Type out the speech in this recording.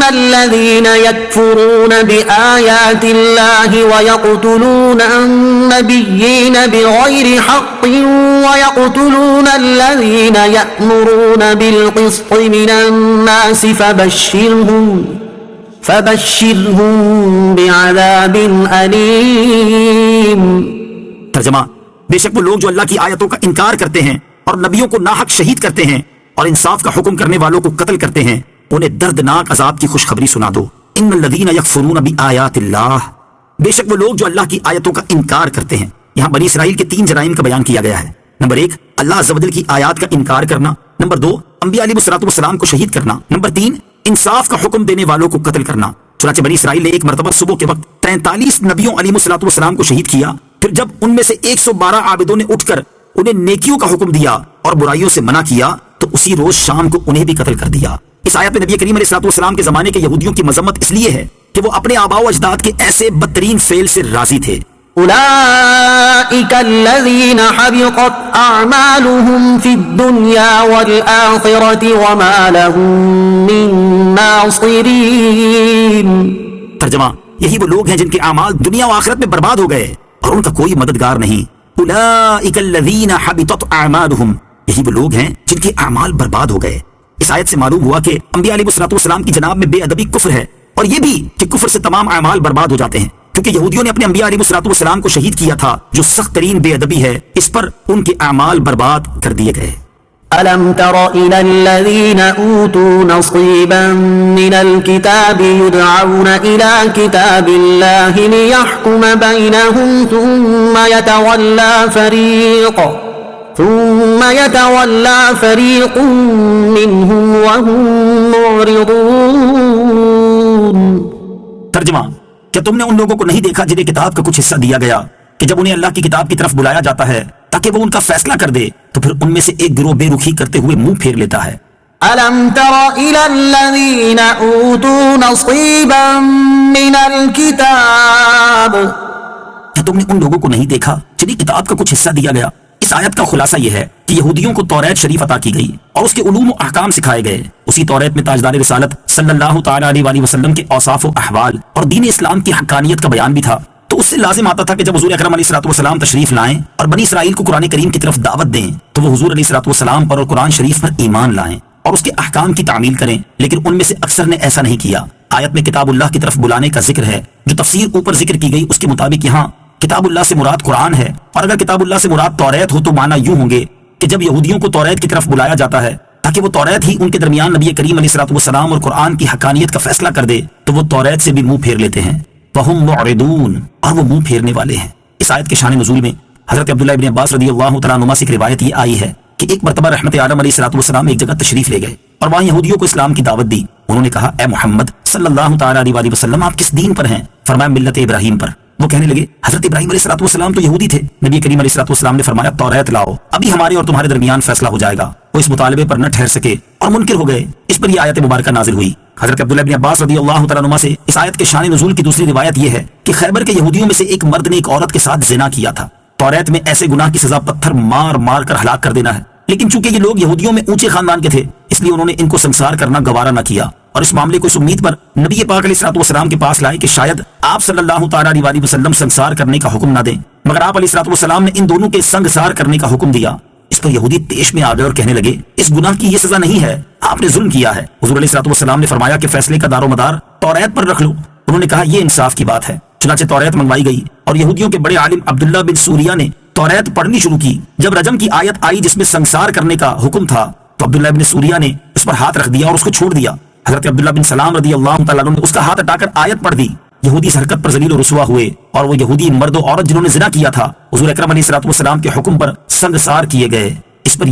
الذين يكفرون بآيات الله ويقتلون النبيين بغير حق ويقتلون الذين يأمرون بالقسط من الناس فبشرهم بعذاب أليم. ترجمہ: بے شک وہ لوگ جو اللہ کی آیتوں کا انکار کرتے ہیں اور نبیوں کو ناحق شہید کرتے ہیں اور انصاف کا حکم کرنے والوں کو قتل کرتے ہیں، انہیں دردناک عذاب کی خوشخبری سنا دو. ان الذین یکفرون بآیات اللہ، بے شک وہ لوگ جو اللہ کی آیتوں کا انکار کرتے ہیں. یہاں بنی اسرائیل کے 3 جرائم کا بیان کیا گیا ہے. نمبر 1، اللہ عز و جل کی آیات کا انکار کرنا. نمبر 2، انبیاء علیہ السلام کو شہید کرنا. نمبر 3، انصاف کا حکم دینے والوں کو قتل کرنا. چنانچہ بنی اسرائیل نے ایک مرتبہ صبح کے وقت 43 نبیوں علیہ السلام کو شہید کیا. پھر جب ان میں سے 112 عابدوں نے اٹھ کر انہیں نیکیوں کا حکم دیا اور برائیوں سے منع کیا تو اسی روز شام کو انہیں بھی قتل کر دیا. اس آیت میں نبی کریم علیہ السلام کے زمانے کے یہودیوں کی مذمت اس لیے ہے کہ وہ اپنے آباء و اجداد کے ایسے بدترین فعل سے راضی تھے. أولئك الذين حبطت أعمالهم في الدنيا والآخرة وما لهم من ناصرين. ترجمہ: یہی وہ لوگ ہیں جن کے اعمال دنیا و آخرت میں برباد ہو گئے اور ان کا کوئی مددگار نہیں. اولئک الذین حبطت اعمالهم، یہی وہ لوگ ہیں جن کے اعمال برباد ہو گئے. اس آیت سے معلوم ہوا کہ انبیاء علیہ السلام کی جناب میں بے ادبی کفر ہے، اور یہ بھی کہ کفر سے تمام اعمال برباد ہو جاتے ہیں، کیونکہ یہودیوں نے اپنے انبیاء علیہ السلام کو شہید کیا تھا جو سخت ترین بے ادبی ہے. اس پر ان کے اعمال برباد کر دیے گئے. أَلَمْ تَرَ إِلَى الَّذِينَ أُوتُوا نَصِيبًا مِنَ الْكِتَابِ يُدْعَوْنَ إِلَى كِتَابِ اللَّهِ لِيَحْكُمَ بَيْنَهُمْ ثُمَّ يَتَوَلَّى فَرِيقٌ مِّنْهُمْ وَهُمْ مُعْرِضُونَ. ترجمہ: کیا تم نے ان لوگوں کو نہیں دیکھا جنہیں کتاب کا کچھ حصہ دیا گیا کہ جب انہیں اللہ کی کتاب کی طرف بلایا جاتا ہے تاکہ وہ ان کا فیصلہ کر دے تو پھر ان میں سے ایک گروہ بے رخی کرتے ہوئے منہ پھیر لیتا ہے. أَلَمْ تَرَ إِلَى الَّذِينَ أُوتُوا نَصِيبًا مِّنَ الْكِتَابِ، کیا تم نے ان لوگوں کو نہیں دیکھا جنہیں کتاب کا کچھ حصہ دیا گیا؟ اس آیت کا خلاصہ یہ ہے کہ یہودیوں کو توریت شریف عطا کی گئی اور اس کے علوم و احکام سکھائے گئے. اسی توریت میں تاجدار رسالت صلی اللہ تعالی علیہ وسلم کے اوصاف و احوال اور دین اسلام کی حقانیت کا بیان بھی تھا. تو اس سے لازم آتا تھا کہ جب حضور اکرم علیہ السلام تشریف لائیں اور بنی اسرائیل کو قرآن کریم کی طرف دعوت دیں تو وہ حضور علیہ السلام پر اور قرآن شریف پر ایمان لائیں اور اس کے احکام کی تعمیل کریں. لیکن ان میں سے اکثر نے ایسا نہیں کیا. آیت میں کتاب اللہ کی طرف بلانے کا ذکر ہے. جو تفسیر اوپر ذکر کی گئی اس کے مطابق یہاں کتاب اللہ سے مراد قرآن ہے، اور اگر کتاب اللہ سے مراد توریت ہو تو معنی یوں ہوں گے کہ جب یہودیوں کو توریت کی طرف بلایا جاتا ہے تاکہ وہ توریت ہی ان کے درمیان نبی کریم علیہ السلام اور قرآن کی حقانیت کا فیصلہ کر دے تو وہ توریت سے بھی منہ پھیر لیتے ہیں. وَهُمْ مُعْرِضُونَ، اور وہ منہ پھیرنے والے ہیں. اس آیت کے شان نزول میں حضرت عبداللہ ابن عباس رضی اللہ تعالیٰ عنہما سے ایک روایت یہ آئی ہے کہ ایک مرتبہ رحمت عالم علیہ السلام ایک جگہ تشریف لے گئے اور وہاں یہودیوں کو اسلام کی دعوت دی. انہوں نے کہا: اے محمد صلی اللہ تعالیٰ علیہ وسلم، آپ کس دین پر ہیں؟ فرمایا: ملت ابراہیم پر. وہ کہنے لگے: حضرت ابراہیم علیہ السلام تو یہودی تھے. نبی کریم علیہ السلام نے فرمایا: توریت لاؤ، ابھی ہمارے اور تمہارے درمیان فیصلہ ہو جائے گا. وہ اس مطالبے پر نہ ٹھہر سکے اور منکر ہو گئے. اس پر یہ آیت مبارکہ نازل ہوئی. حضرت عبداللہ بن عباس رضی اللہ تعالیٰ عنہما سے اس آیت کے شان نزول کی دوسری روایت یہ ہے کہ خیبر کے یہودیوں میں سے ایک مرد نے ایک عورت کے ساتھ زنا کیا تھا. توریت میں ایسے گناہ کی سزا پتھر مار مار کر ہلاک کر دینا ہے، لیکن چونکہ یہ لوگ یہودیوں میں اونچے خاندان کے تھے اس لیے انہوں نے ان کو سنسار کرنا گوارا نہ کیا اور اس معاملے کو اس امید پر نبی پاک علیہ السلام کے پاس لائے کہ شاید آپ صلی اللہ تعالیٰ علیہ وسلم سنسار کرنے کا حکم نہ دیں. مگر آپ علیہ السلام نے ان دونوں کے سنگسار کرنے کا حکم دیا. اس پر یہودی پیش میں آ گئے اور کہنے لگے: اس گناہ کی یہ سزا نہیں ہے، آپ نے ظلم کیا ہے. حضور علیہ السلام نے فرمایا کہ فیصلے کا دار و مدار توریت پر رکھ لو. انہوں نے کہا: یہ انصاف کی بات ہے. چنانچہ توریت منگوائی گئی اور یہودیوں کے بڑے عالم عبداللہ بن سوریہ نے توریت پڑھنی شروع کی. جب رجم کی آیت آئی جس میں سنسار کرنے کا حکم تھا تو عبداللہ بن سوریہ نے اس پر ہاتھ رکھ دیا اور اس کو چھوڑ دیا. حضرت عبداللہ بن سلام رضی اللہ تعالیٰ عنہ نے اس کا ہاتھ ہٹا کر آیت پڑھ دی. یہودی اس حرکت پر ذلیل و رسوا ہوئے اور وہ یہودی مرد و عورت جنہوں نے زنا کیا تھا حضور اکرم علیہ السلام کے حکم پر سنگسار کیے گئے. اس پر